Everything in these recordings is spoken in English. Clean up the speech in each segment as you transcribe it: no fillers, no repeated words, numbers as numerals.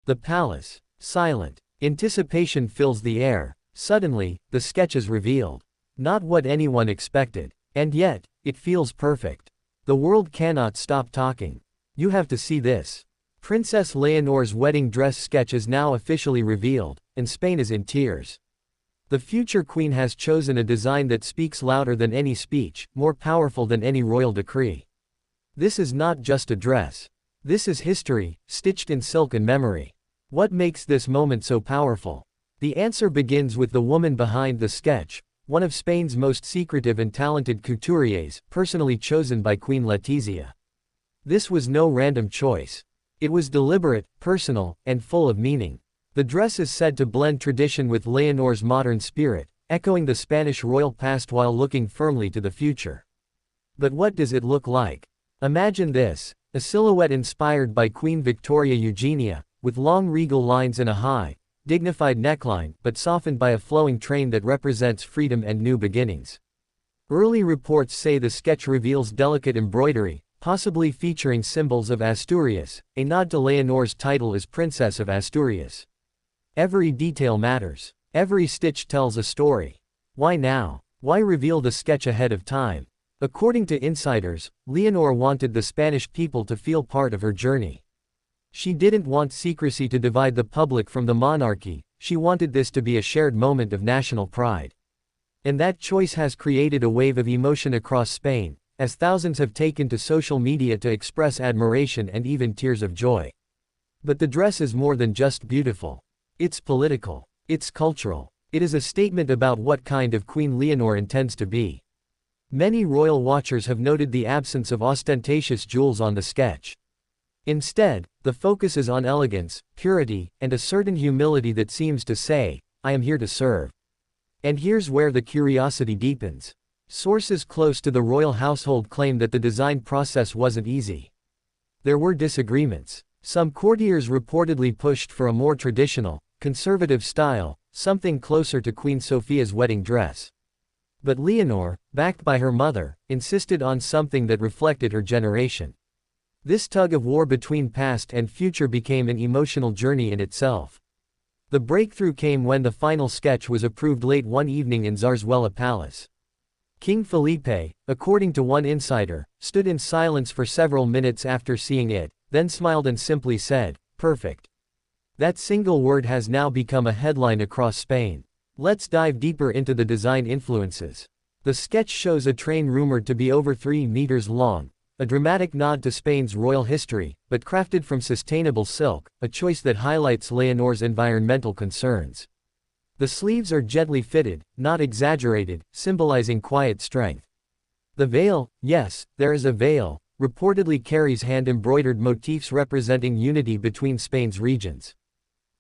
The palace. Silent. Anticipation fills the air. Suddenly, the sketch is revealed. Not what anyone expected. And yet, it feels perfect. The world cannot stop talking. You have to see this. Princess Leonor's wedding dress sketch is now officially revealed, and Spain is in tears. The future queen has chosen a design that speaks louder than any speech, more powerful than any royal decree. This is not just a dress. This is history, stitched in silk and memory. What makes this moment so powerful? The answer begins with the woman behind the sketch, one of Spain's most secretive and talented couturiers, personally chosen by Queen Letizia. This was no random choice. It was deliberate, personal, and full of meaning. The dress is said to blend tradition with Leonor's modern spirit, echoing the Spanish royal past while looking firmly to the future. But what does it look like? Imagine this, a silhouette inspired by Queen Victoria Eugenia, with long regal lines and a high, dignified neckline, but softened by a flowing train that represents freedom and new beginnings. Early reports say the sketch reveals delicate embroidery, possibly featuring symbols of Asturias, a nod to Leonor's title as Princess of Asturias. Every detail matters. Every stitch tells a story. Why now? Why reveal the sketch ahead of time? According to insiders, Leonor wanted the Spanish people to feel part of her journey. She didn't want secrecy to divide the public from the monarchy, she wanted this to be a shared moment of national pride. And that choice has created a wave of emotion across Spain, as thousands have taken to social media to express admiration and even tears of joy. But the dress is more than just beautiful. It's political. It's cultural. It is a statement about what kind of Queen Leonor intends to be. Many royal watchers have noted the absence of ostentatious jewels on the sketch. Instead, the focus is on elegance, purity, and a certain humility that seems to say, I am here to serve. And here's where the curiosity deepens. Sources close to the royal household claim that the design process wasn't easy. There were disagreements. Some courtiers reportedly pushed for a more traditional, conservative style, something closer to Queen Sophia's wedding dress. But Leonor, backed by her mother, insisted on something that reflected her generation. This tug of war between past and future became an emotional journey in itself. The breakthrough came when the final sketch was approved late one evening in Zarzuela Palace. King Felipe, according to one insider, stood in silence for several minutes after seeing it, then smiled and simply said, "Perfect." That single word has now become a headline across Spain. Let's dive deeper into the design influences. The sketch shows a train rumored to be over 3 meters long, a dramatic nod to Spain's royal history, but crafted from sustainable silk, a choice that highlights Leonor's environmental concerns. The sleeves are gently fitted, not exaggerated, symbolizing quiet strength. The veil, yes, there is a veil, reportedly carries hand-embroidered motifs representing unity between Spain's regions.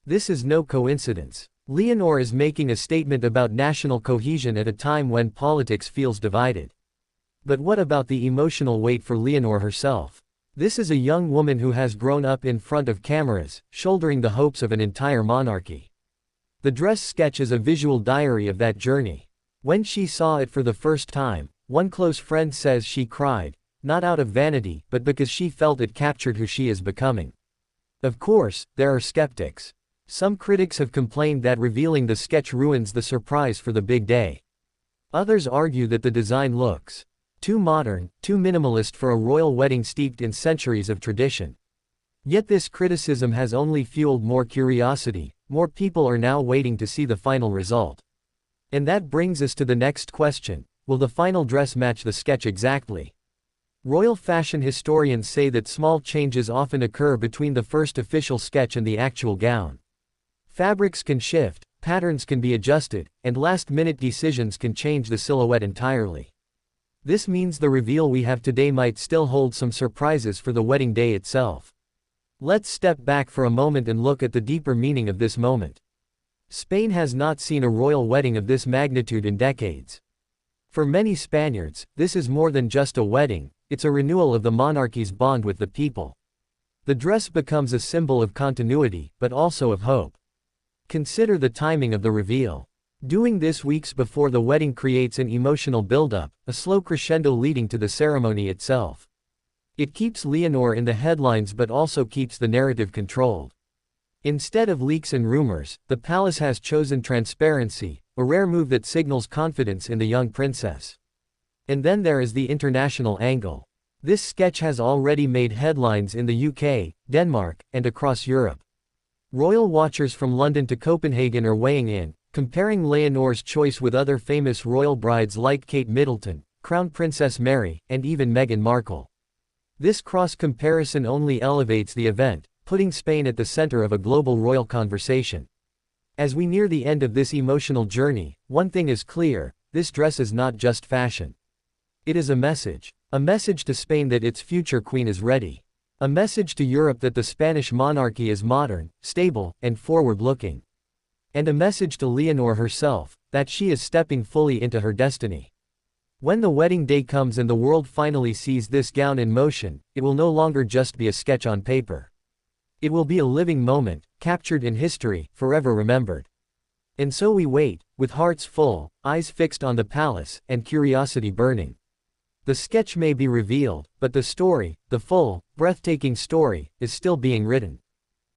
This is no coincidence. Leonor is making a statement about national cohesion at a time when politics feels divided. But what about the emotional weight for Leonor herself? This is a young woman who has grown up in front of cameras, shouldering the hopes of an entire monarchy. The dress sketch is a visual diary of that journey. When she saw it for the first time, one close friend says she cried, not out of vanity, but because she felt it captured who she is becoming. Of course, there are skeptics. Some critics have complained that revealing the sketch ruins the surprise for the big day. Others argue that the design looks too modern, too minimalist for a royal wedding steeped in centuries of tradition. Yet this criticism has only fueled more curiosity. More people are now waiting to see the final result. And that brings us to the next question: will the final dress match the sketch exactly? Royal fashion historians say that small changes often occur between the first official sketch and the actual gown. Fabrics can shift, patterns can be adjusted, and last-minute decisions can change the silhouette entirely. This means the reveal we have today might still hold some surprises for the wedding day itself. Let's step back for a moment and look at the deeper meaning of this moment. Spain has not seen a royal wedding of this magnitude in decades. For many Spaniards, this is more than just a wedding, it's a renewal of the monarchy's bond with the people. The dress becomes a symbol of continuity, but also of hope. Consider the timing of the reveal. Doing this weeks before the wedding creates an emotional buildup, a slow crescendo leading to the ceremony itself. It keeps Leonor in the headlines but also keeps the narrative controlled. Instead of leaks and rumors, the palace has chosen transparency, a rare move that signals confidence in the young princess. And then there is the international angle. This sketch has already made headlines in the UK, Denmark, and across Europe. Royal watchers from London to Copenhagen are weighing in, comparing Leonor's choice with other famous royal brides like Kate Middleton, Crown Princess Mary, and even Meghan Markle. This cross-comparison only elevates the event, putting Spain at the center of a global royal conversation. As we near the end of this emotional journey, one thing is clear: this dress is not just fashion. It is a message. A message to Spain that its future queen is ready. A message to Europe that the Spanish monarchy is modern, stable, and forward-looking. And a message to Leonor herself, that she is stepping fully into her destiny. When the wedding day comes and the world finally sees this gown in motion, it will no longer just be a sketch on paper. It will be a living moment, captured in history, forever remembered. And so we wait, with hearts full, eyes fixed on the palace, and curiosity burning. The sketch may be revealed, but the story, the full, breathtaking story, is still being written.